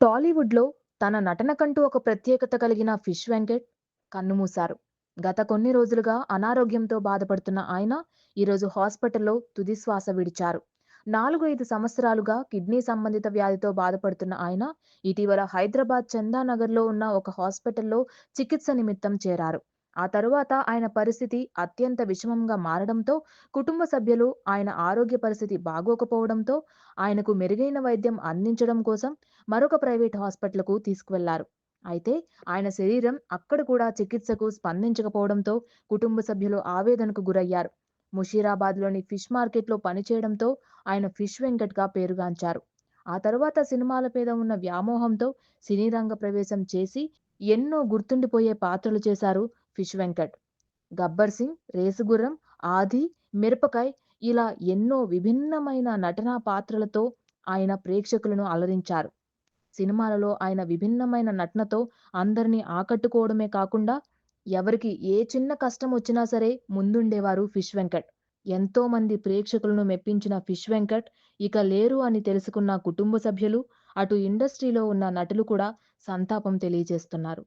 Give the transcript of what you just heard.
టాలీవుడ్‌లో తన నటనకంటూ ఒక ప్రత్యేకత కలిగిన 'ఫిష్ వెంకట్' కన్నుమూశారు. గత కొన్ని రోజులుగా అనారోగ్యంతో బాధపడుతున్న ఆయన ఈరోజు హాస్పిటల్‌లో తుది శ్వాస విడిచారు. 4, 5 సంవత్సరాలుగా కిడ్నీ సంబంధిత వ్యాధితో బాధపడుతున్న ఆయన ఇటీవల హైదరాబాద్ చందానగర్‌లో ఉన్న ఒక హాస్పిటల్‌లో చికిత్స నిమిత్తం చేరారు. ఆ తరువాత ఆయన పరిస్థితి అత్యంత విషమంగా మారడంతో కుటుంబ సభ్యులు ఆయన ఆరోగ్య పరిస్థితి బాగోకపోవడంతో ఆయనకు మెరుగైన వైద్యం అందించడం కోసం మరొక ప్రైవేట్ హాస్పిటల్‌కు తీసుకువెళ్లారు. అయితే ఆయన శరీరం అక్కడ కూడా చికిత్సకు స్పందించకపోవడంతో కుటుంబ సభ్యులు ఆవేదనకు గురయ్యారు. ముషీరాబాద్‌లోని ఫిష్ మార్కెట్‌లో పనిచేయడంతో ఆయన ఫిష్ వెంకట్‌గా పేరుగాంచారు. ఆ తరువాత సినిమాల మీద ఉన్న వ్యామోహంతో సినీ రంగ ప్రవేశం చేసి ఎన్నో గుర్తుండిపోయే పాత్రలు చేశారు ఫిష్ వెంకట్. 'గబ్బర్ సింగ్', 'రేసుగుర్రం', 'ఆది', 'మిరపకాయ్' ఇలా ఎన్నో విభిన్నమైన నటనా పాత్రలతో ఆయన ప్రేక్షకులను అలరించారు. సినిమాలలో ఆయన విభిన్నమైన నటనతో అందరిని ఆకట్టుకోవడమే కాకుండా, ఎవరికి ఏ చిన్న కష్టమొచ్చినా సరే ముందుండేవారు ఫిష్ వెంకట్. ఎంతో మంది ప్రేక్షకులను మెప్పించిన ఫిష్ వెంకట్ ఇక లేరు అని తెలుసుకున్న కుటుంబ సభ్యులు, అటు ఇండస్ట్రీలో ఉన్న నటులు కూడా సంతాపం తెలియజేస్తున్నారు.